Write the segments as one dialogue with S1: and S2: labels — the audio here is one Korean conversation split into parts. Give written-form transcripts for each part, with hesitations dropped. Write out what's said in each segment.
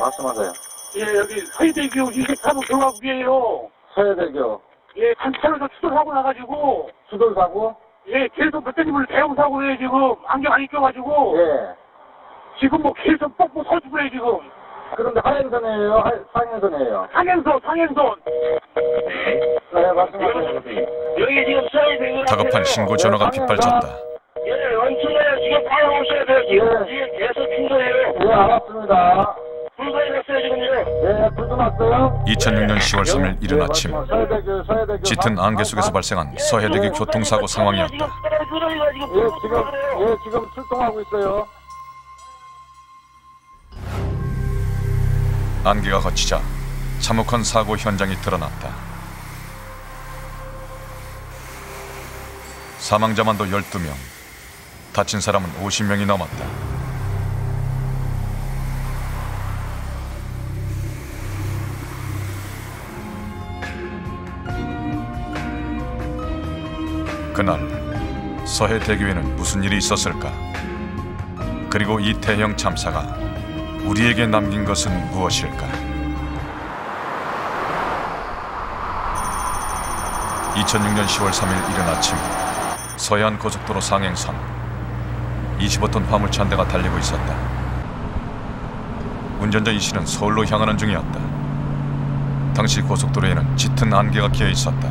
S1: 말씀하세요.
S2: 예, 여기 서해대교 23호 경화국이에요.
S1: 서해대교.
S2: 예, 단차로서 추돌사고 나가지고.
S1: 추돌사고?
S2: 예, 계속 몇 대님을 대형사고에 지금 안경 안 껴가지고.
S1: 예.
S2: 지금 뭐 계속 뻑뻑 서주고 해, 지금.
S1: 그런데 하행선이에요? 상행선이에요?
S2: 상행선.
S1: 네, 말씀하세요.
S2: 여기 지금 서해대교.
S3: 다급한 신고 전화가 빗발쳤다.
S2: 예, 원충에 지금 바로 오셔야 돼요, 지금. 지금 계속 충돌해요.
S1: 예, 알았습니다.
S2: 불가에 났어요, 지금요.
S1: 예, 불도 났어요?
S3: 2006년 10월 3일 이른
S1: 예,
S3: 아침
S1: 서해대교.
S3: 짙은 안개 속에서 발생한 서해대교 교통사고 상황이었다.
S1: 지금 출동하고 있어요.
S3: 안개가 걷히자 참혹한 사고 현장이 드러났다. 사망자만도 12명, 다친 사람은 50명이 넘었다. 그날 서해대교에는 무슨 일이 있었을까? 그리고 이 대형 참사가 우리에게 남긴 것은 무엇일까? 2006년 10월 3일 이른 아침 서해안 고속도로 상행선 25톤 화물차 한 대가 달리고 있었다. 운전자 이 씨는 서울로 향하는 중이었다. 당시 고속도로에는 짙은 안개가 끼어 있었다.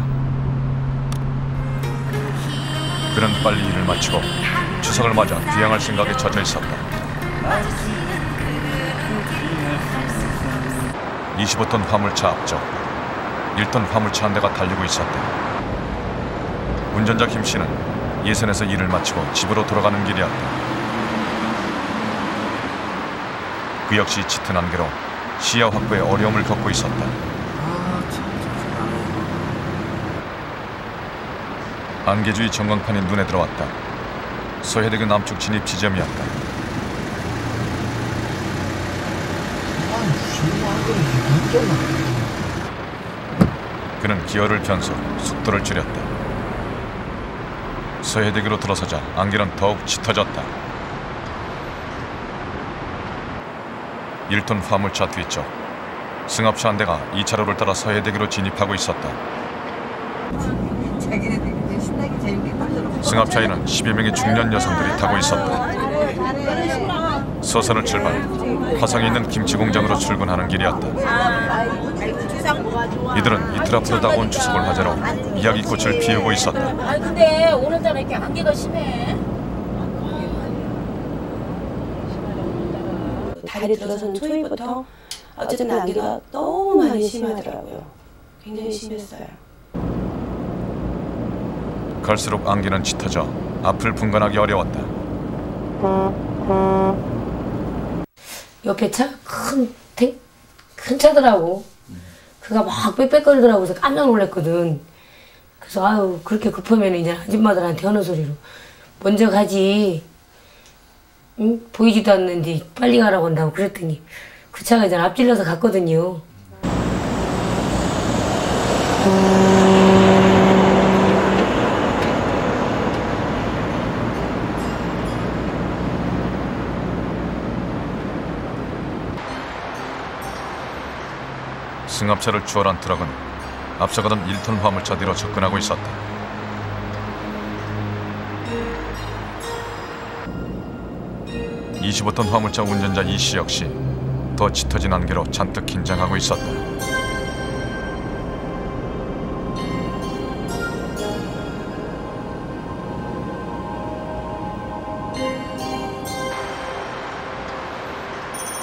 S3: 그는 빨리 일을 마치고 추석을 맞아 귀향할 생각에 젖어 있었다. 25톤 화물차 앞쪽 1톤 화물차 한 대가 달리고 있었다. 운전자 김 씨는 예선에서 일을 마치고 집으로 돌아가는 길이었다. 그 역시 짙은 안개로 시야 확보에 어려움을 겪고 있었다. 안개주의 전광판이 눈에 들어왔다. 서해대교 남쪽 진입 지점이었다. 그는 기어를 변속, 속도를 줄였다. 서해대교로 들어서자 안개는 더욱 짙어졌다. 1톤 화물차 뒤쪽 승합차 한 대가 2차로를 따라 서해대교로 진입하고 있었다. 승합차에는 10여 명의 중년 여성들이 타고 있었다. 서선을 출발, 화성에 있는 김치 공장으로 출근하는 길이었다. 이들은 이틀 앞으로 다가온 추석을 맞이로 이야기꽃을 피우고 있었다.
S4: 아 근데 오늘따라 이렇게 안개가 심해.
S5: 달에 들어선 초입부터 어쨌든 안개가 너무 많이 심하더라고요. 굉장히 심했어요.
S3: 갈수록 안개는 짙어져 앞을 분간하기 어려웠다.
S4: 옆에 차? 큰 차더라고. 그가 막 빽빽거리더라고. 그래서 깜짝 놀랐거든. 그래서 아유 그렇게 급하면 이제 아줌마들한테 하는 소리로 먼저 가지. 응? 보이지도 않는데 빨리 가라고 한다고 그랬더니 그 차가 이제 앞질러서 갔거든요.
S3: 승합차를 추월한 트럭은 앞서가던 1톤 화물차 뒤로 접근하고 있었다. (25톤) 화물차 운전자 이 씨 역시 더 짙어진 안개로 잔뜩 긴장하고 있었다.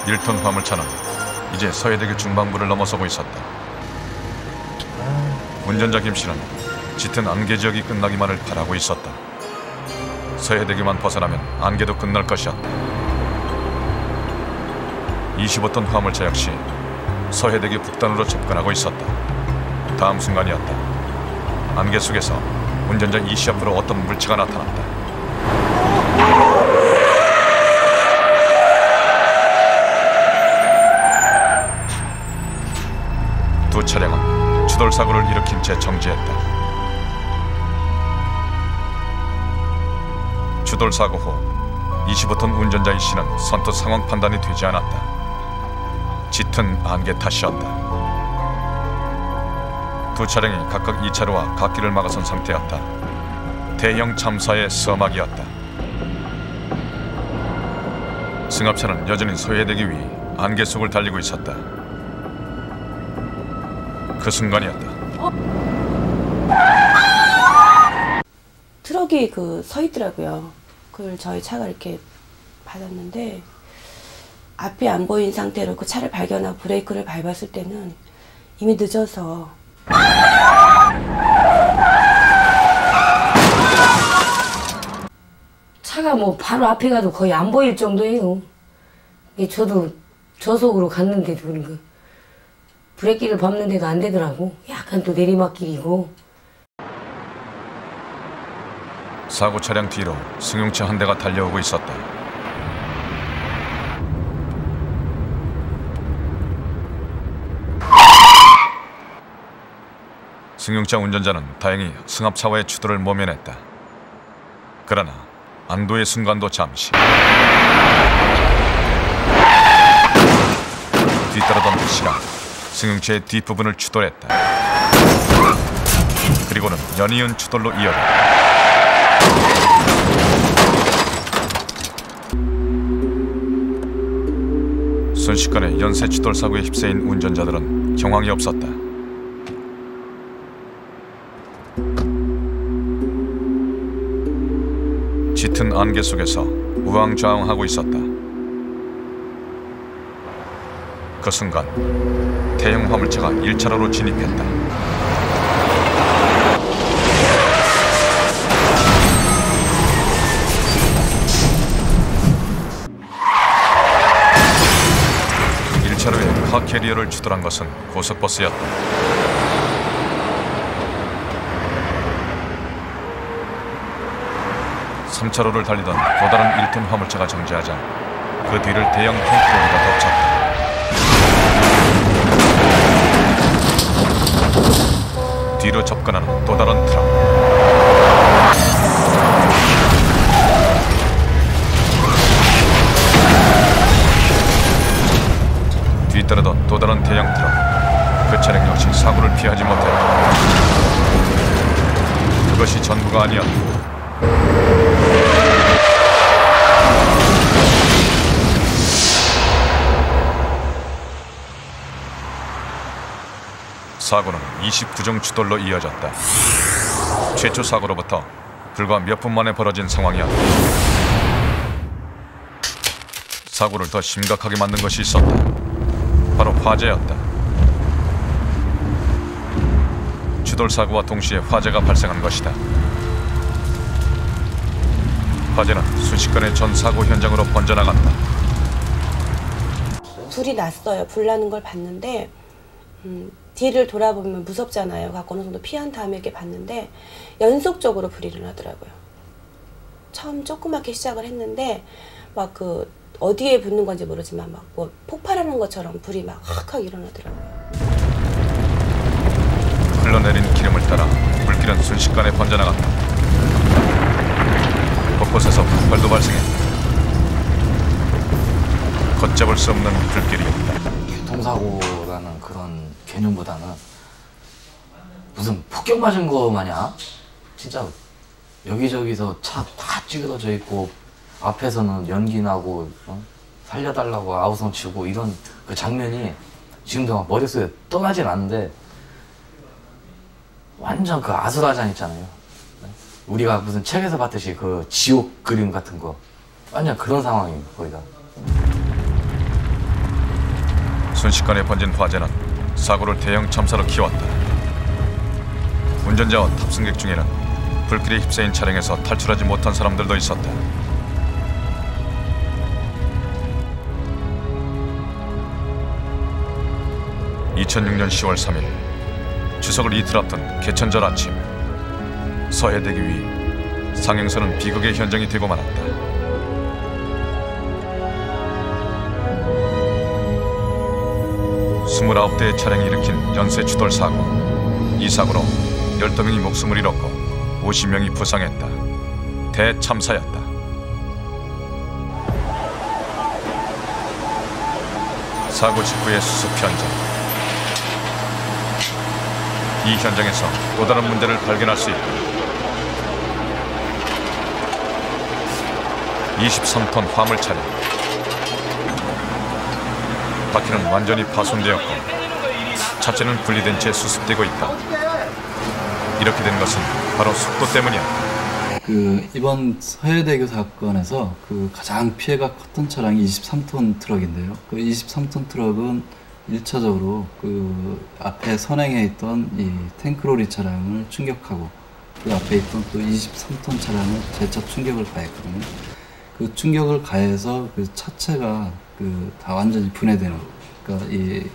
S3: (1톤) 화물차는 이제 서해대교 중방부를 넘어서고 있었다. 운전자 김 씨는 짙은 안개 지역이 끝나기만을 바라고 있었다. 서해대교만 벗어나면 안개도 끝날 것이었다. 25톤 화물차 역시 서해대교 북단으로 접근하고 있었다. 다음 순간이었다. 안개 속에서 운전자 이 씨 앞으로 어떤 물체가 나타났다. 두 차량은 추돌 사고를 일으킨 채 정지했다. 추돌 사고 후 25톤 운전자 이 씨는 선뜻 상황 판단이 되지 않았다. 짙은 안개 탓이었다. 두 차량이 각각 2차로와 갓길을 막아선 상태였다. 대형 참사의 서막이었다. 승합차는 여전히 소외되기 위해 안개 속을 달리고 있었다. 그 순간이었다.
S5: 트럭이 서 있더라고요. 그걸 저희 차가 이렇게 받았는데 앞이 안 보인 상태로 그 차를 발견하고 브레이크를 밟았을 때는 이미 늦어서
S4: 차가 뭐 바로 앞에 가도 거의 안 보일 정도예요. 저도 저속으로 갔는데도 그러니까 브레이크를 밟는데도 안 되더라고. 약간 또 내리막길이고.
S3: 사고 차량 뒤로 승용차 한 대가 달려오고 있었다. 승용차 운전자는 다행히 승합차와의 추돌을 모면했다. 그러나 안도의 순간도 잠시. 뒤따르던 택시가 승용차의 뒷부분을 추돌했다. 그리고는 연이은 추돌로 이어졌다. 순식간에 연쇄 추돌 사고에 휩싸인 운전자들은 경황이 없었다. 짙은 안개 속에서 우왕좌왕하고 있었다. 그 순간 대형 화물차가 1차로로 진입했다. 차 캐리어를 추돌한 것은 고속버스였다. (3차로를) 달리던 또 다른 1톤 화물차가 정지하자 그 뒤를 대형 탱크로리가 덮쳤다. 뒤로 접근하는 또 다른 트럭. 뒤따르던 또 다른 대형 트럭. 그 차량 역시 사고를 피하지 못했다. 그것이 전부가 아니었다. 사고는 29종 추돌로 이어졌다. 최초 사고로부터 불과 몇 분 만에 벌어진 상황이었다. 사고를 더 심각하게 만든 것이 있었다. 바로 화재였다. 추돌 사고와 동시에 화재가 발생한 것이다. 화재는 순식간에 전 사고 현장으로 번져나간다.
S5: 불이 났어요. 불 나는 걸 봤는데 뒤를 돌아보면 무섭잖아요. 갖고 어느 정도 피한 다음에 이렇게 봤는데 연속적으로 불이 일어나더라고요. 처음 조그맣게 시작을 했는데 막 어디에 붙는 건지 모르지만 막 뭐 폭발하는 것처럼 불이 막 확 일어나더라고요.
S3: 흘러내린 기름을 따라 불길은 순식간에 번져나갔다. 곳곳에서 폭발도 발생했다. 걷잡을 수 없는 불길이었다.
S6: 교통사고라는 그런 개념보다는 무슨 폭격 맞은 거 마냥 진짜 여기저기서 차 다 찌그러져 있고 앞에서는 연기 나고 살려달라고 아우성 치고 이런 그 장면이 지금도 머릿속에 떠나진 않는데 완전 그 아수라장 있잖아요. 우리가 무슨 책에서 봤듯이 그 지옥 그림 같은 거 완전 그런 상황이에요. 거의 다.
S3: 순식간에 번진 화재는 사고를 대형 참사로 키웠다. 운전자와 탑승객 중에는 불길에 휩싸인 차량에서 탈출하지 못한 사람들도 있었다. (2006년 10월 3일) 추석을 이틀 앞둔 개천절 아침, 서해대교 위 상행선은 비극의 현장이 되고 말았다. (29) 대의 차량이 일으킨 연쇄 추돌 사고. 이 사고로 12명이 목숨을 잃었고 50명이 부상했다. 대참사였다. 사고 직후의 수습 현장. 이 현장에서 또 다른 문제를 발견할 수 있다. 23톤 화물 차량. 바퀴는 완전히 파손되었고 차체는 분리된 채 수습되고 있다. 이렇게 된 것은 바로 속도 때문이었다.
S7: 이번 서해대교 사건에서 가장 피해가 컸던 차량이 23톤 트럭인데요. 23톤 트럭은 1차적으로 앞에 선행해 있던 이 탱크로리 차량을 충격하고 그 앞에 있던 또 23톤 차량을 재차 충격을 가했거든요. 그 충격을 가해서 그 차체가 다 완전히 분해되는, 그러니까 이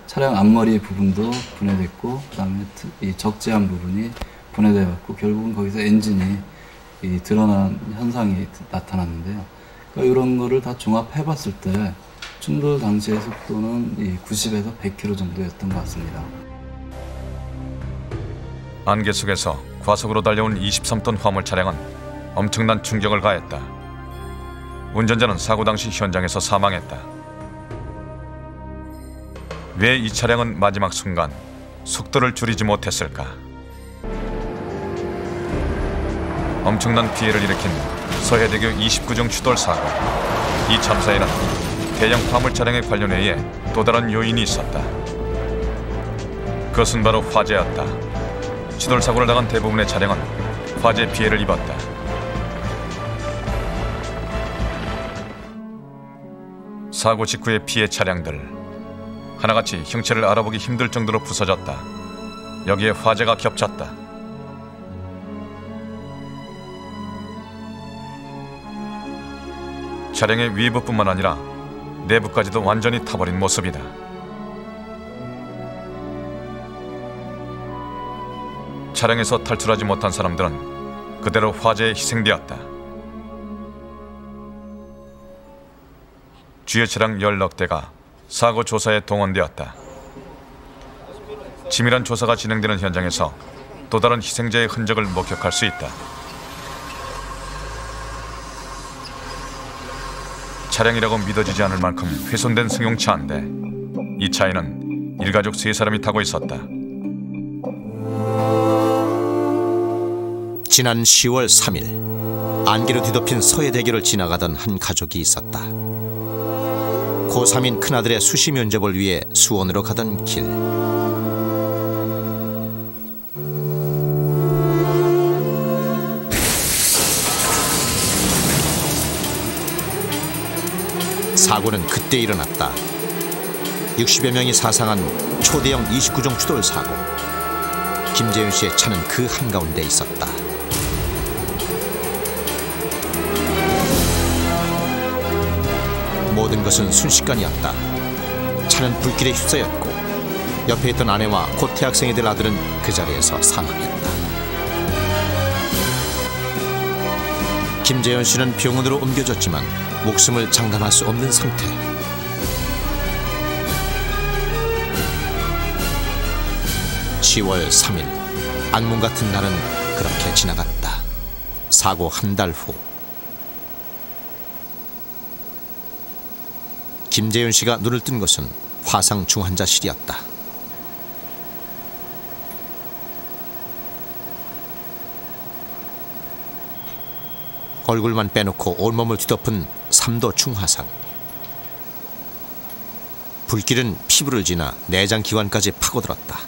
S7: 차량 앞머리 부분도 분해됐고, 그다음에 이 적재한 부분이 분해되었고, 결국은 거기서 엔진이 드러난 현상이 나타났는데요. 그러니까 이런 거를 다 종합해봤을 때 충돌 당시의 속도는 90에서 100km 정도였던 것 같습니다.
S3: 안개 속에서 과속으로 달려온 23톤 화물 차량은 엄청난 충격을 가했다. 운전자는 사고 당시 현장에서 사망했다. 왜 이 차량은 마지막 순간 속도를 줄이지 못했을까? 엄청난 피해를 일으킨 서해대교 29종 추돌 사고. 이 참사에는 대형 화물 차량의 관련 외에 또 다른 요인이 있었다. 그것은 바로 화재였다. 추돌 사고를 당한 대부분의 차량은 화재 피해를 입었다. 사고 직후의 피해 차량들, 하나같이 형체를 알아보기 힘들 정도로 부서졌다. 여기에 화재가 겹쳤다. 차량의 위부뿐만 아니라 내부까지도 완전히 타버린 모습이다. 차량에서 탈출하지 못한 사람들은 그대로 화재에 희생되었다. 주요 차량 10여 대가 사고 조사에 동원되었다. 치밀한 조사가 진행되는 현장에서 또 다른 희생자의 흔적을 목격할 수 있다. 차량이라고 믿어지지 않을 만큼 훼손된 승용차인데 이 차에는 일가족 3사람이 타고 있었다.
S8: 지난 10월 3일 안개로 뒤덮인 서해대교를 지나가던 한 가족이 있었다. 고3인 큰아들의 수시 면접을 위해 수원으로 가던 길. 사고는 그때 일어났다. 60여 명이 사상한 초대형 29종 추돌 사고. 김재윤 씨의 차는 그 한가운데 있었다. 모든 것은 순식간이었다. 차는 불길에 휩싸였고 옆에 있던 아내와 곧 대학생이 될 아들은 그 자리에서 사망했다. 김재현 씨는 병원으로 옮겨졌지만 목숨을 장담할 수 없는 상태. (10월 3일) 악몽 같은 날은 그렇게 지나갔다. 사고 한 달 후 김재윤 씨가 눈을 뜬 것은 화상 중환자실이었다. 얼굴만 빼놓고 온몸을 뒤덮은 3도 중화상. 불길은 피부를 지나 내장 기관까지 파고들었다.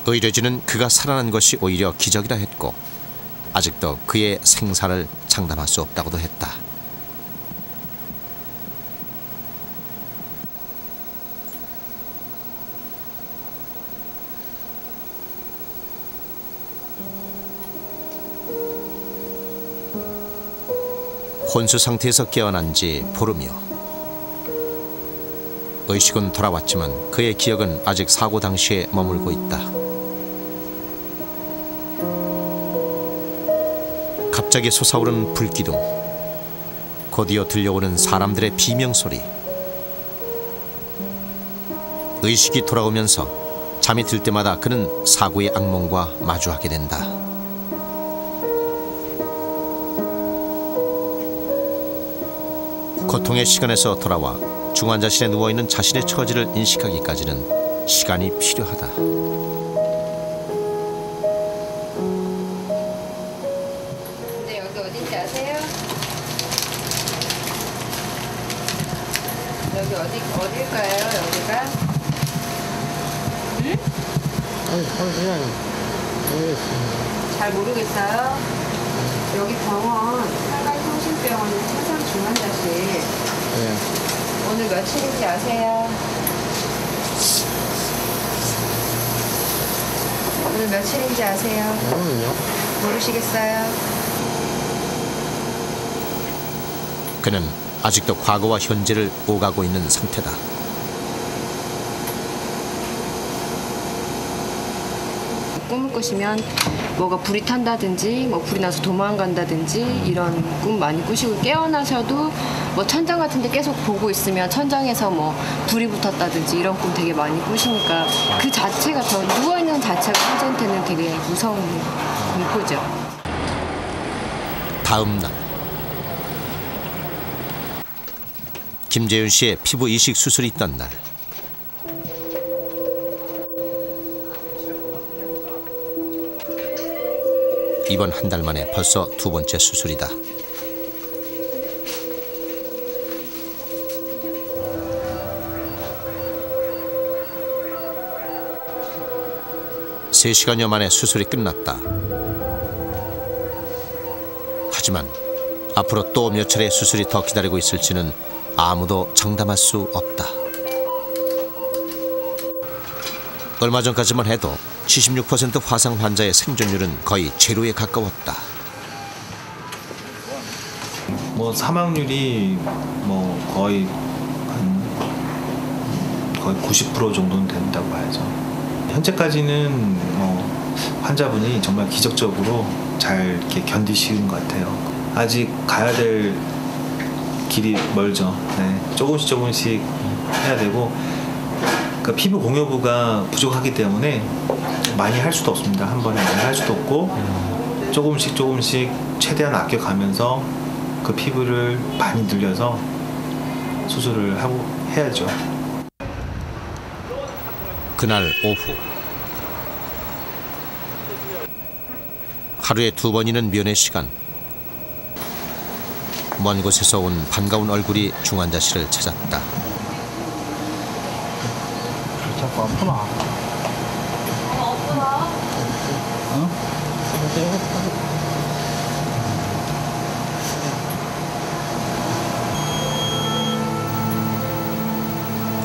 S8: 의료진은 그가 살아난 것이 오히려 기적이라 했고 아직도 그의 생사를 장담할 수 없다고도 했다. 혼수 상태에서 깨어난 지 보름여. 의식은 돌아왔지만 그의 기억은 아직 사고 당시에 머물고 있다. 갑자기 솟아오르는 불기둥, 곧이어 들려오는 사람들의 비명소리. 의식이 돌아오면서 잠이 들 때마다 그는 사고의 악몽과 마주하게 된다. 고통의 시간에서 돌아와 중환자실에 누워있는 자신의 처지를 인식하기까지는 시간이 필요하다.
S9: 근데 여기 어딘지 아세요? 여기 어딜까요? 여기가? 응?
S10: 그냥 모르겠어요.
S9: 잘 모르겠어요? 여기 병원 한강성심병원은 최상중환자실.
S10: 네.
S9: 오늘 며칠인지 아세요? 오늘 며칠인지 아세요?
S10: 오늘요?
S9: 모르시겠어요?
S8: 그는 아직도 과거와 현재를 오가고 있는 상태다.
S9: 꿈을 꾸시면 뭐가 불이 탄다든지 뭐 불이 나서 도망간다든지 이런 꿈 많이 꾸시고, 깨어나셔도 뭐 천장 같은 데 계속 보고 있으면 천장에서 뭐 불이 붙었다든지 이런 꿈 되게 많이 꾸시니까 그 자체가, 저 누워있는 자체가 현재한테는 되게 무서운 공포죠.
S8: 다음 날 김재윤 씨의 피부 이식 수술이 있던 날, 이번 한 달 만에 벌써 두 번째 수술이다. 세 시간여 만에 수술이 끝났다. 하지만 앞으로 또 몇 차례 수술이 더 기다리고 있을지는 아무도 장담할 수 없다. 얼마 전까지만 해도 76% 화상 환자의 생존율은 거의 제로에 가까웠다.
S11: 뭐 사망률이 뭐 거의 90% 정도는 된다고 봐야죠. 현재까지는 환자분이 정말 기적적으로 잘 이렇게 견디시는 것 같아요. 아직 가야 될 길이 멀죠. 네, 조금씩 해야 되고, 그 피부 공여부가 부족하기 때문에 많이 할 수도 없습니다. 한 번에 많이 할 수도 없고, 조금씩 최대한 아껴가면서 그 피부를 많이 늘려서 수술을 하고 해야죠.
S8: 그날 오후 하루에 2번이는 면회 시간. 먼 곳에서 온 반가운 얼굴이 중환자실을 찾았다.
S10: 자꾸 아프나?
S9: 아프나?
S10: 응?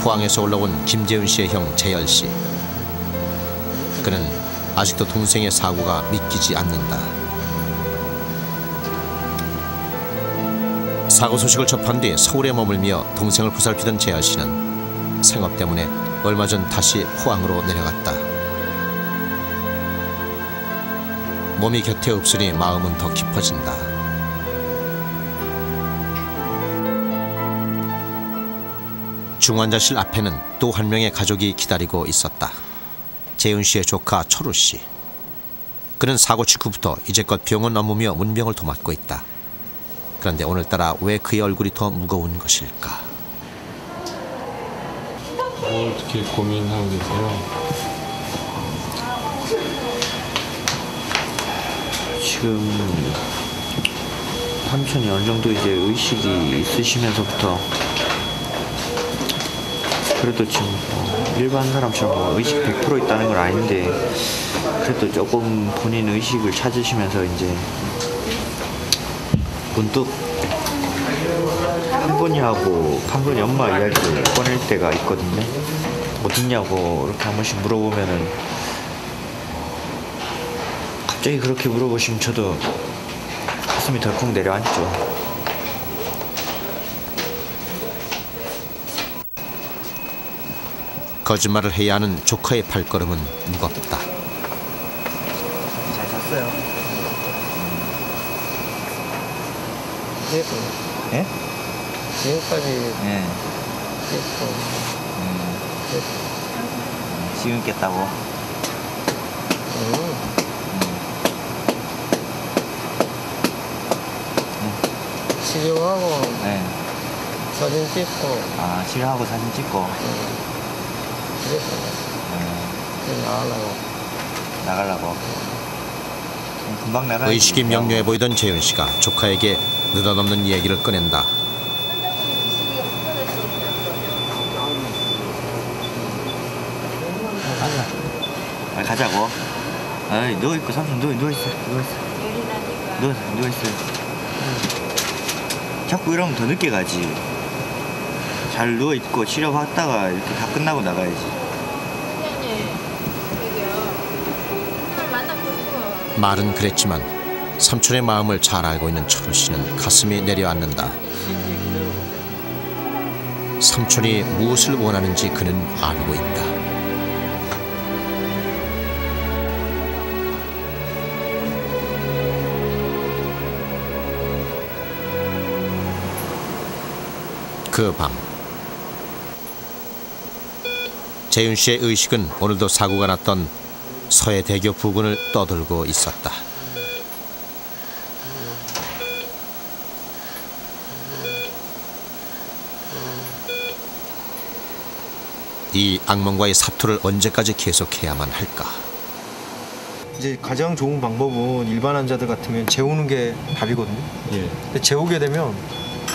S8: 포항에서 올라온 김재윤 씨의 형 재열 씨. 그는 아직도 동생의 사고가 믿기지 않는다. 사고 소식을 접한 뒤 서울에 머물며 동생을 보살피던 재열 씨는 생업 때문에 얼마 전 다시 포항으로 내려갔다. 몸이 곁에 없으니 마음은 더 깊어진다. 중환자실 앞에는 또 한 명의 가족이 기다리고 있었다. 재윤 씨의 조카 철우 씨. 그는 사고 직후부터 이제껏 병원 업무며 문병을 도맡고 있다. 그런데 오늘따라 왜 그의 얼굴이 더 무거운 것일까?
S12: 뭐 어떻게 고민하고 계세요?
S13: 지금 삼촌이 어느 정도 이제 의식이 있으시면서부터, 그래도 지금 일반 사람처럼 뭐 의식 100% 있다는 건 아닌데, 그래도 조금 본인 의식을 찾으시면서 이제 문득 판본이 엄마 이야기를 꺼낼 때가 있거든요. 어딨냐고 이렇게 한 번씩 물어보면은, 갑자기 그렇게 물어보시면 저도 가슴이 덜컥 내려앉죠.
S8: 거짓말을 해야 하는 조카의 발걸음은 무겁다.
S13: 잘 잤어요?
S10: 예? 지금까지
S13: 네. 지금 깼다고?
S10: 치료하고
S13: 네.
S10: 사진 찍고.
S13: 아, 치료하고 사진 찍고. 나가려고. 금방 나가야지.
S8: 의식이 명료해 보이던 재윤 씨가 조카에게 느닷없는 얘기를 꺼낸다.
S13: 가자고. 아이, 누워있고, 삼촌 누워있어. 누워있어. 자꾸 이러면 더 늦게 가지. 잘 누워있고 치료받다가 이렇게 다 끝나고 나가야지.
S8: 말은 그랬지만 삼촌의 마음을 잘 알고 있는 철우 씨는 가슴이 내려앉는다. 삼촌이 무엇을 원하는지 그는 알고 있다. 그 밤 재윤 씨의 의식은 오늘도 사고가 났던 서해대교 부근을 떠돌고 있었다. 이 악몽과의 사투를 언제까지 계속해야만 할까?
S14: 이제 가장 좋은 방법은 일반 환자들 같으면 재우는 게 답이거든요. 근데 재우게 되면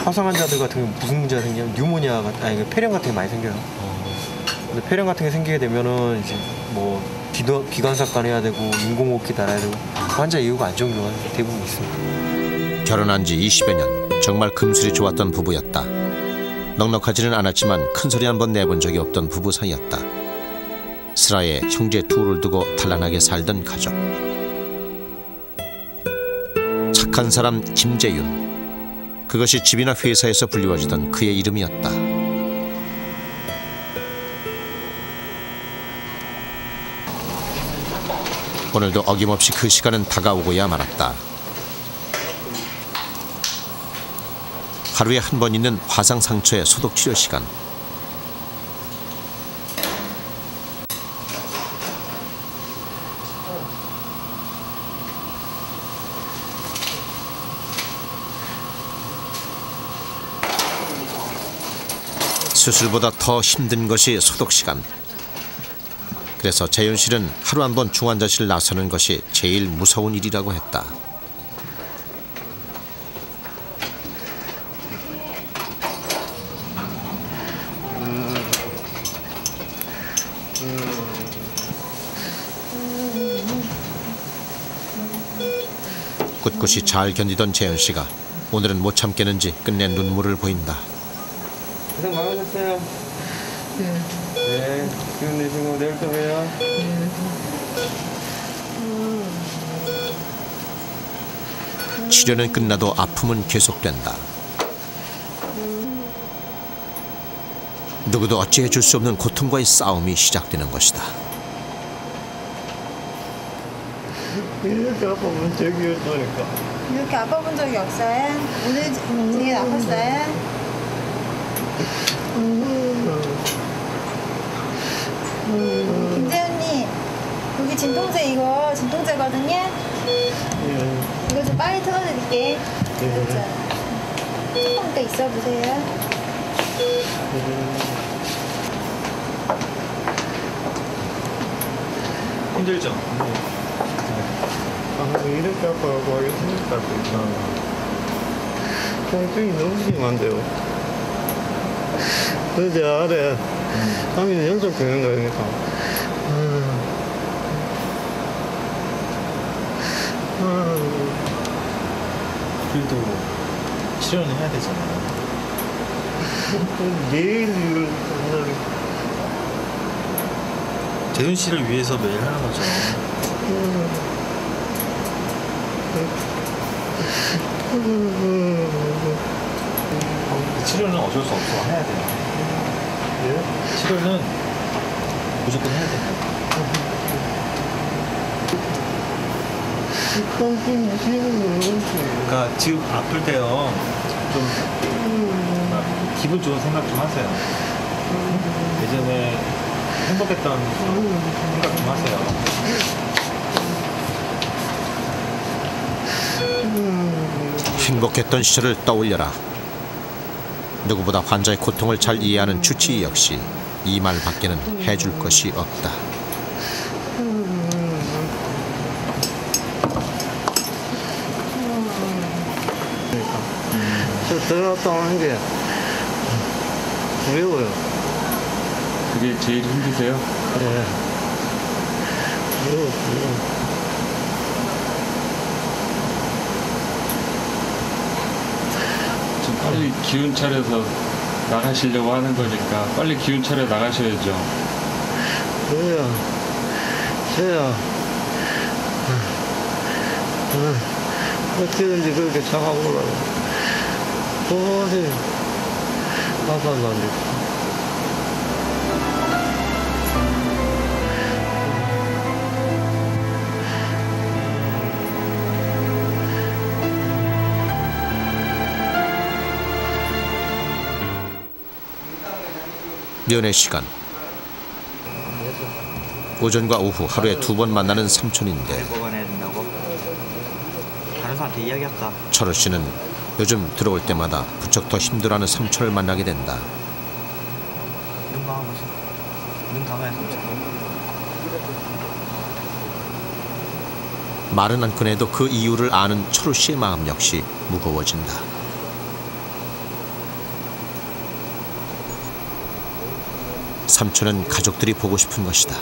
S14: 화상 환자들 같은 경우 무슨 문제가 생기냐면 뉴모니아 아니 폐렴 같은 게 많이 생겨요. 근데 폐렴 같은 게 생기게 되면은 이제 뭐 기관삭관 해야 되고 인공호흡기 달아야 되고 환자 이유가 안 좋은 경우가 대부분 있습니다.
S8: 결혼한 지 20여 년 정말 금술이 좋았던 부부였다. 넉넉하지는 않았지만 큰소리 한 번 내본 적이 없던 부부 사이였다. 슬하에 형제 둘을 두고 단란하게 살던 가족. 착한 사람 김재윤. 그것이 집이나 회사에서 불리워지던 그의 이름이었다. 오늘도 어김없이 그 시간은 다가오고야 말았다. 하루에 한 번 있는 화상 상처의 소독 치료 시간. 수술보다 더 힘든 것이 소독 시간. 그래서 재윤 씨는 하루 한 번 중환자실 나서는 것이 제일 무서운 일이라고 했다. 꿋꿋이 잘 견디던 재윤 씨가 오늘은 못 참겠는지 끝내 눈물을 보인다.
S14: 고생 많으셨어요. 네, 기운 내시고 내일 또 봬요.
S8: 치료는 끝나도 아픔은 계속된다. 누구도 어찌해 줄 수 없는 고통과의 싸움이 시작되는 것이다.
S10: 이렇게 아파본 적이 없으니까.
S15: 이렇게 아파본 적이 없어요? 오늘 되게 아팠어요? 김재훈님, 여기 진통제 이거 진통제거든요? 이거 좀 빨리 틀어드릴게. 조금 더 있어 보세요.
S11: 힘들죠?
S10: 이렇게 아파가지고 하기 생각할 수 있나. 통증이 너무 심한데요. 그래서 아래 3일 연속 되는 거니까.
S11: 그래도 치료는 해야 되잖아요.
S10: 매일 이걸
S11: 재윤 씨를 위해서 매일 하는 거죠. 치료는 어쩔 수 없어 해야 돼요. 예? 치료는 무조건 해야 돼요. 그러니까 지금 아플 때요 좀 기분 좋은 생각 좀 하세요. 예전에 행복했던 생각 좀 하세요.
S8: 행복했던 시절을 떠올려라. 누구보다 환자의 고통을 잘 이해하는 주치의 역시 이 말 밖에는 해줄 것이 없다.
S10: 저 들어갔다 오는 게 어려워요.
S12: 그게 제일 힘드세요?
S10: 네. 어려워요.
S12: 좀 빨리 기운 차려서 나가시려고 하는 거니까 빨리 기운 차려 나가셔야죠.
S10: 저야 어떻게든지 그렇게 잡아보려고 도저히 가서는 안 돼.
S8: 면회 시간. 오전과 오후 하루에 2번 만나는 삼촌인데
S13: 보관해야 된다고? 다른 사람한테 이야기할까?
S8: 철호 씨는 요즘 들어올 때마다 부쩍 더 힘들어하는 삼촌을 만나게 된다.
S13: 눈 감아보세요. 눈 감아야 삼촌.
S8: 말은 안 꺼내도 그 이유를 아는 철호 씨의 마음 역시 무거워진다. 삼촌은 가족들이 보고 싶은 것이다.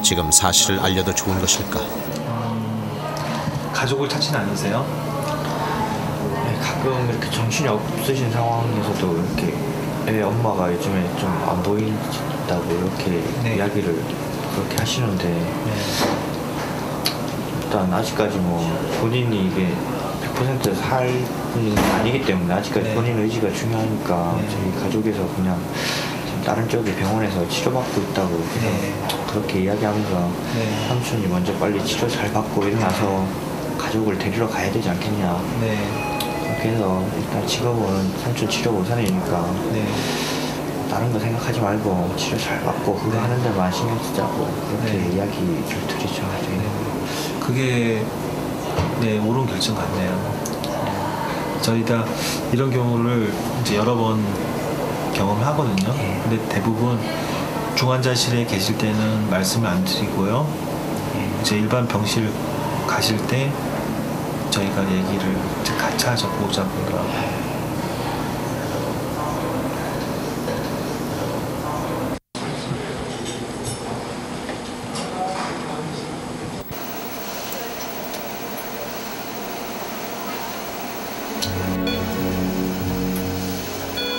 S8: 지금 사실을 알려도 좋은 것일까?
S11: 가족을 찾지는 않으세요?
S13: 네, 가끔 이렇게 정신이 없으신 상황에서도 이렇게 애 엄마가 요즘에 좀 안 보인다고 이렇게 이야기를 그렇게 하시는데 일단 아직까지 뭐 본인이 이게 100% 살 분이 아니기 때문에 아직까지 본인 의지가 중요하니까 저희 가족에서 그냥 다른 쪽에 병원에서 치료받고 있다고 그렇게 이야기하면서 삼촌이 먼저 빨리 치료 잘 받고 일어나서 가족을 데리러 가야 되지 않겠냐. 그렇게 해서 일단 직업은 삼촌 치료 우선이니까 다른 거 생각하지 말고 치료 잘 받고 그거 하는 데만 신경 쓰자고 그렇게 이야기를 드리죠.
S11: 그게 옳은 결정 같네요. 저희 다 이런 경우를 이제 여러 번 경험하거든요. 근데 대부분 중환자실에 계실 때는 말씀을 안 드리고요. 이제 일반 병실 가실 때 저희가 얘기를 이제 같이 하죠. 보호자분들하고.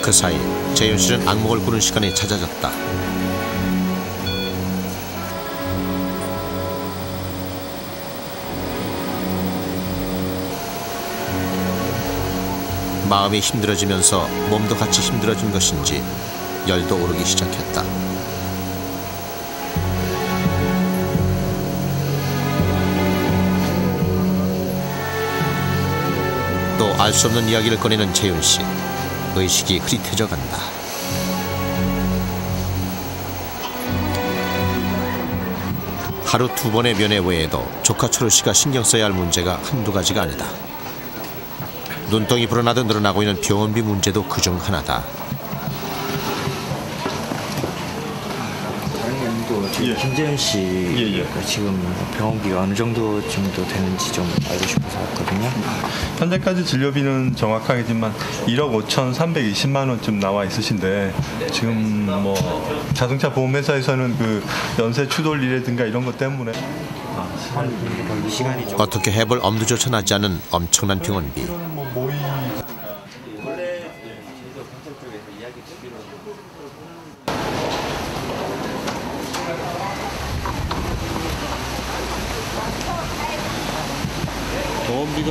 S8: 그 사이 재윤 씨는 악몽을 꾸는 시간이 찾아졌다. 마음이 힘들어지면서 몸도 같이 힘들어진 것인지 열도 오르기 시작했다. 또 알 수 없는 이야기를 꺼내는 재윤 씨. 의식이 흐릿해져 간다. 하루 2번의 면회 외에도 조카 철호 씨가 신경 써야 할 문제가 한두 가지가 아니다. 눈덩이 불어나듯 늘어나고 있는 병원비 문제도 그중 하나다.
S13: 김재현 씨 지금 병원비가 어느 정도 되는지 좀 알고 싶어서 왔거든요.
S16: 현재까지 진료비는 정확하게지만 1억 5,320만 원쯤 나와 있으신데 지금 뭐 자동차 보험회사에서는 그 연쇄 추돌이라든가 이런 것 때문에
S8: 어떻게 해볼 엄두조차 나지 않은 엄청난 병원비.
S12: 병원비가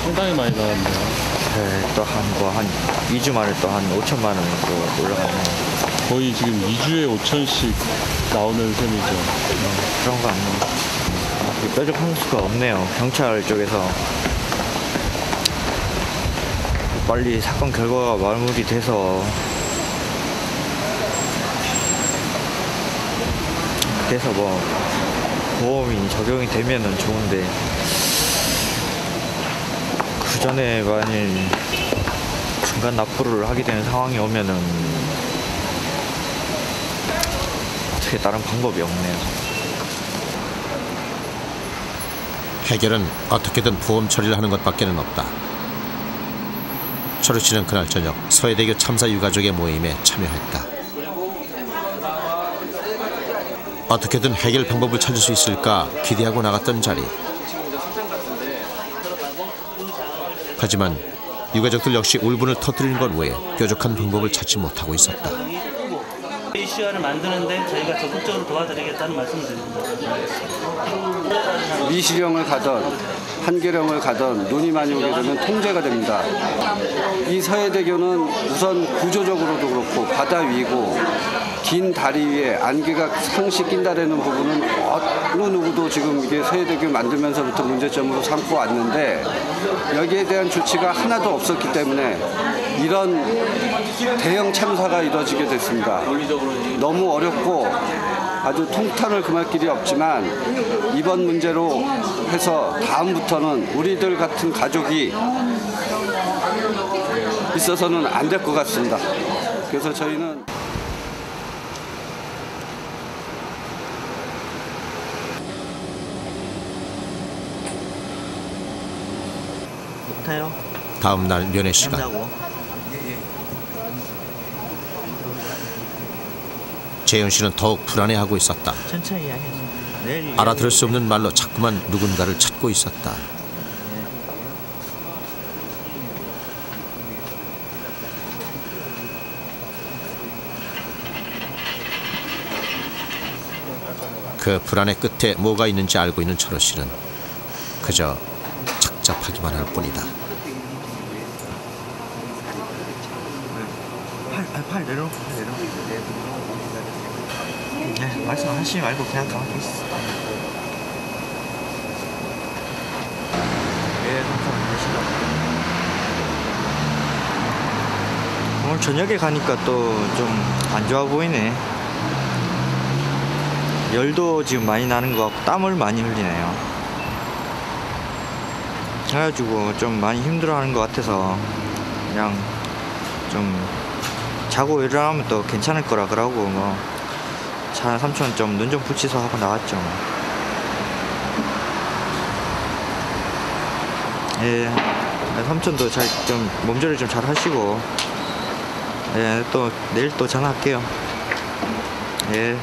S12: 상당히 많이 나왔네요.
S13: 네, 또 한 2주 만에 또 한 5천만 원 또 올라가네요.
S12: 거의 지금 2주에 5천씩 나오는 셈이죠.
S13: 그런 거 아니에요. 뾰족한 수가 없네요. 경찰 쪽에서 빨리 사건 결과가 마무리돼서 돼서 뭐 보험이 적용이 되면은 좋은데 그 전에 만일 중간 납부를 하게 되는 상황이 오면은 어떻게 다른 방법이 없네요.
S8: 해결은 어떻게든 보험 처리를 하는 것밖에는 없다. 철우 씨는 그날 저녁 서해대교 참사 유가족의 모임에 참여했다. 어떻게든 해결 방법을 찾을 수 있을까 기대하고 나갔던 자리. 하지만 유가족들 역시 울분을 터뜨리는 것 외에 뾰족한 방법을 찾지 못하고 있었다.
S17: 이슈화를 만드는데 저희가 적극적으로 도와드리겠다는 말씀을 드립니다.
S18: 미시령을 가던 한계령을 가던 눈이 많이 오게 되면 통제가 됩니다. 이 서해대교는 우선 구조적으로도 그렇고 바다 위고 긴 다리 위에 안개가 상시 낀다라는 부분은 어느 누구도 지금 이게 서해대교 만들면서부터 문제점으로 삼고 왔는데 여기에 대한 조치가 하나도 없었기 때문에 이런 대형 참사가 이뤄지게 됐습니다. 너무 어렵고 아주 통탄을 금할 길이 없지만 이번 문제로 해서 다음부터는 우리들 같은 가족이 있어서는 안 될 것 같습니다. 그래서 저희는
S8: 다음 날 면회 시간. 재현 씨는 더욱 불안해하고 있었다.
S13: 천천히 이야기하세요. 내일
S8: 알아들을 수 없는 말로 자꾸만 누군가를 찾고 있었다. 그 불안의 끝에 뭐가 있는지 알고 있는 철우 씨는 그저 착잡하기만 할 뿐이다.
S13: 팔 내려. 네, 말씀하시지 말고 그냥 가만히 있어. 예, 오늘 저녁에 가니까 또 좀 안 좋아 보이네. 열도 지금 많이 나는 것 같고 땀을 많이 흘리네요. 그래가지고 좀 많이 힘들어하는 것 같아서 그냥 좀 자고 일어나면 또 괜찮을 거라 그러고 뭐 삼촌 좀 눈 좀 붙이소 하고 나왔죠. 예, 삼촌도 잘 좀 몸조리 좀 잘 하시고 예, 또 내일 또 전화할게요. 예.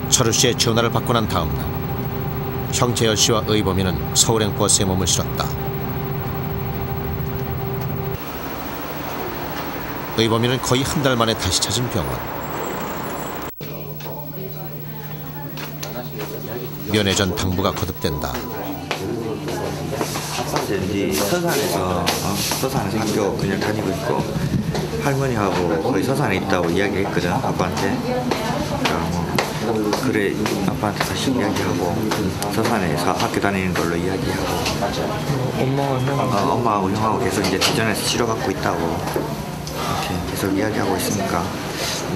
S8: 철우 씨의 전화를 받고 난 다음 날 형 재열 씨와 의범이는 서울행 버스에 몸을 실었다. 의범이는 거의 한 달 만에 다시 찾은 병원. 면회 전 당부가 거듭된다.
S13: 이제 서산에서 학교 그냥 다니고 있고 할머니하고 거의 서산에 있다고 이야기했거든 아빠한테. 그래 아빠한테 다시 이야기하고 서산에서 학교 다니는 걸로 이야기하고 엄마하고 형하고 계속 이제 대전에서 치료받고 있다고 이렇게 계속 이야기하고 있으니까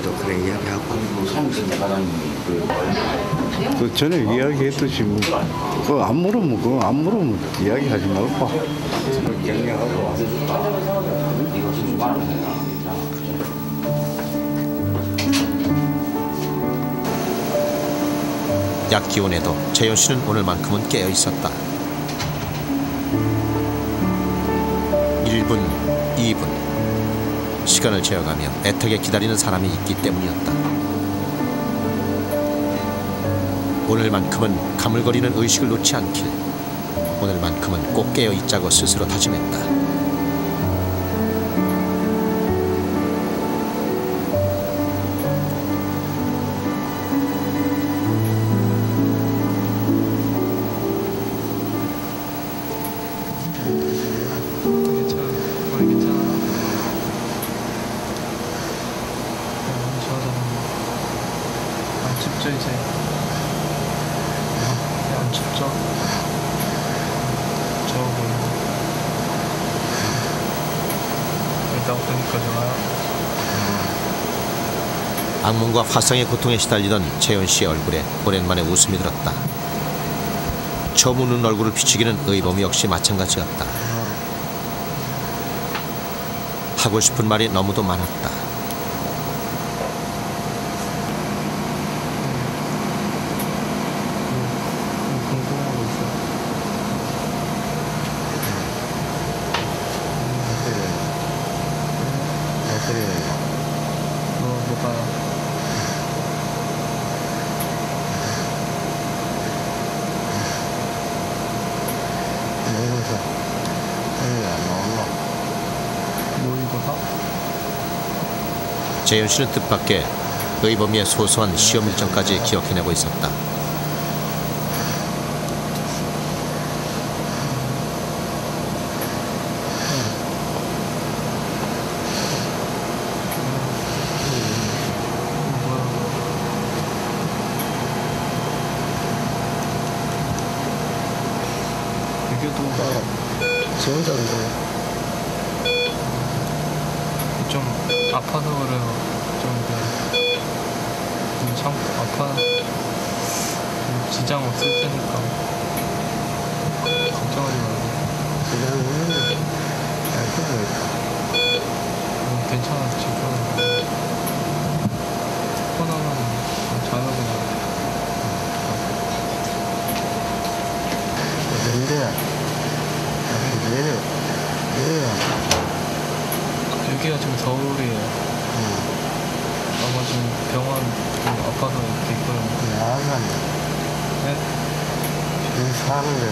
S13: 또 그래 이야기하고
S19: 그 전에 이야기했듯이 뭐 그거 안 물으면 이야기하지 말고
S8: 약 기운에도 재현 씨는 오늘만큼은 깨어 있었다. 1분, 2분 시간을 재어가며 애타게 기다리는 사람이 있기 때문이었다. 오늘만큼은 가물거리는 의식을 놓지 않길, 오늘만큼은 꼭 깨어 있자고 스스로 다짐했다.
S12: 이제? 안 춥죠? 일단 보니까 좋아요.
S8: 악몽과 화상의 고통에 시달리던 재현 씨의 얼굴에 오랜만에 웃음이 들었다. 처음 웃는 얼굴을 비추기는 의범이 역시 마찬가지였다. 하고 싶은 말이 너무도 많았다.
S12: 궁금한 거 있어요? 뭐가요?
S8: 재현 씨는 뜻밖의 의범이의 소소한 시험 일정까지 기억해내고 있었다.
S12: 좀 아파서 그래요. 좀 참고 아파. 지장 없을 테니까 걱정하지 말고. 지장 없는데 괜찮아 지금. 코로나만 잘하고 나. 여기가 지금 서울이에요. 아마 지금 병원 좀 아파서 이렇게 있거든요. 네? 여기 사는 데.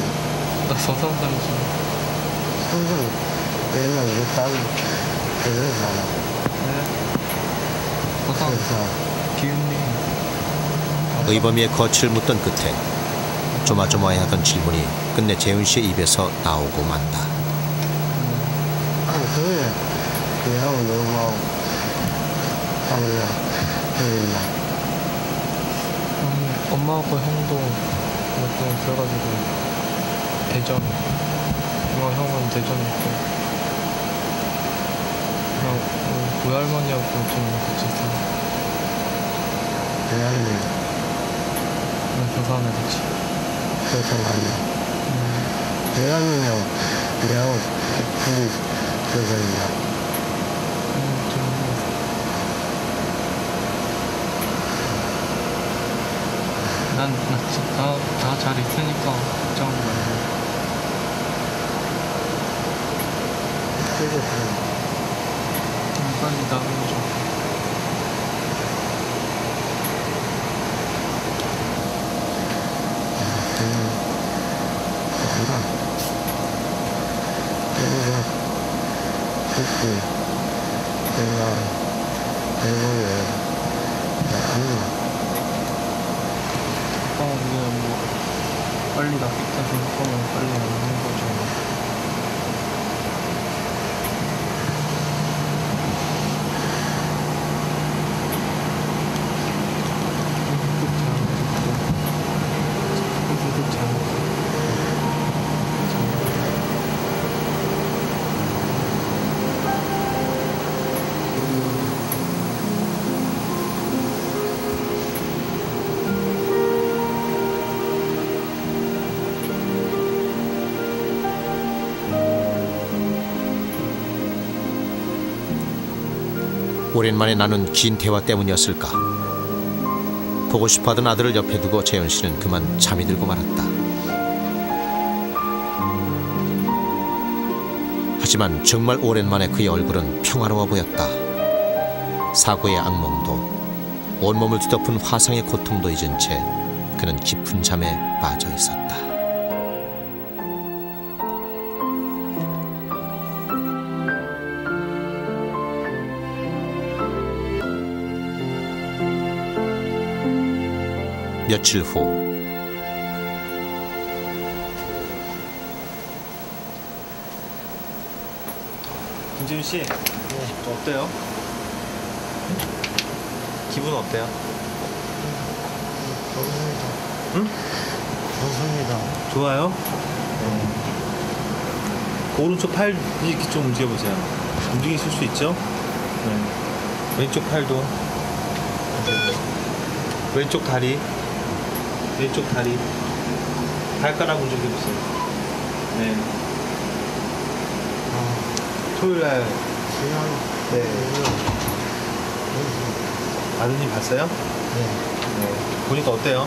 S12: 나 서산 살지. 서산 맨날 이거 따고 그래 살아. 네? 서산 기운이.
S8: 의범이의 거칠을 묻던 끝에 조마조마해하던 질문이 끝내 재훈 씨의 입에서 나오고 만다.
S19: 그래. 그냥 너무하고 하면 되겠나.
S12: 엄마하고 형도 몇 번 그래가지고 대전, 엄마 형은 대전 있고 그냥 외할머니하고 좀 같이 있어요.
S19: 외할머니?
S12: 네, 부산에 같이.
S19: 부산 갔네. 외할머니하고 내하고 둘이 들어가니까.
S12: 난 다 잘 있으니까 걱정하지 말고. 빨리 나가줘. 빨리 낫겠다 생각하면 빨리 낫는 거죠.
S8: 오랜만에 나눈 긴 대화 때문이었을까. 보고 싶어하던 아들을 옆에 두고 재현 씨는 그만 잠이 들고 말았다. 하지만 정말 오랜만에 그의 얼굴은 평화로워 보였다. 사고의 악몽도 온몸을 뒤덮은 화상의 고통도 잊은 채 그는 깊은 잠에 빠져 있었다. 며칠 후
S11: 김지훈 씨, 어때요? 기분 어때요? 응?
S14: 좋습니다.
S11: 좋아요? 그 오른쪽 팔 이렇게 좀 움직여보세요. 움직이실 수 있죠? 네. 왼쪽 팔도. 왼쪽 다리. 왼쪽 다리. 발가락 움직여보세요. 네. 토요일날. 네. 아드님 봤어요? 네. 보니까 어때요?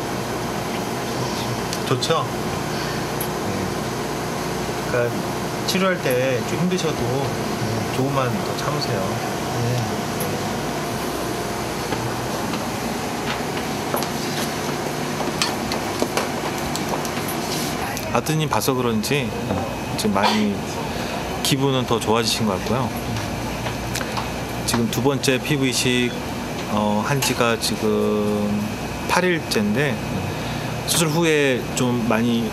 S11: 좋죠? 네. 그러니까 치료할 때 좀 힘드셔도 조금만 더 참으세요. 아드님 봐서 그런지 지금 많이 기분은 더 좋아지신 것 같고요. 지금 두 번째 피부 이식 한 지가 지금 8일째인데 수술 후에 좀 많이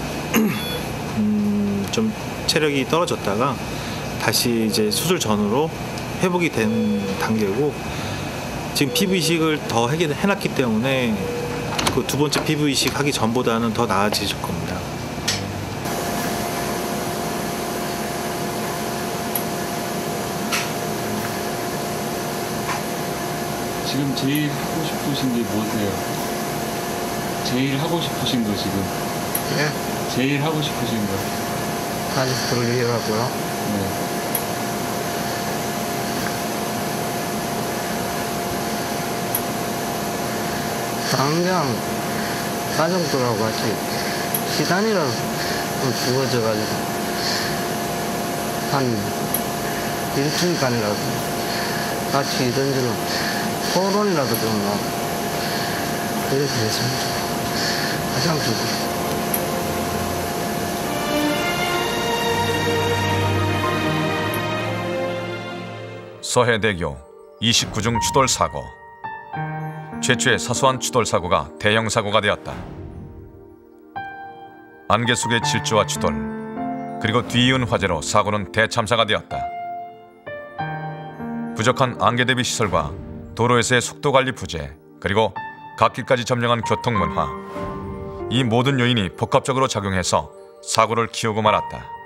S11: 좀 체력이 떨어졌다가 다시 이제 수술 전으로 회복이 된 단계고, 지금 피부 이식을 더 해놨기 때문에 그 두 번째 피부 이식 하기 전보다는 더 나아지실 겁니다.
S12: 지금 제일 하고 싶으신 게 뭐세요? 제일 하고 싶으신 거 지금?
S10: 네?
S12: 제일 하고 싶으신 거?
S10: 가족들을 위해서고요.
S12: 네.
S10: 당장 가족들하고 같이 시간이라도 좀 주어져가지고 한 일주일간이라도 같이 이런저런 토론이라도 좀 하고 이렇게 됐으면 좋겠어요. 가장 좋고.
S3: 서해대교 29중 추돌 사고. 최초의 사소한 추돌 사고가 대형 사고가 되었다. 안개 속의 질주와 추돌, 그리고 뒤이은 화재로 사고는 대참사가 되었다. 부족한 안개 대비 시설과 도로에서의 속도 관리 부재, 그리고 갓길까지 점령한 교통 문화, 이 모든 요인이 복합적으로 작용해서 사고를 키우고 말았다.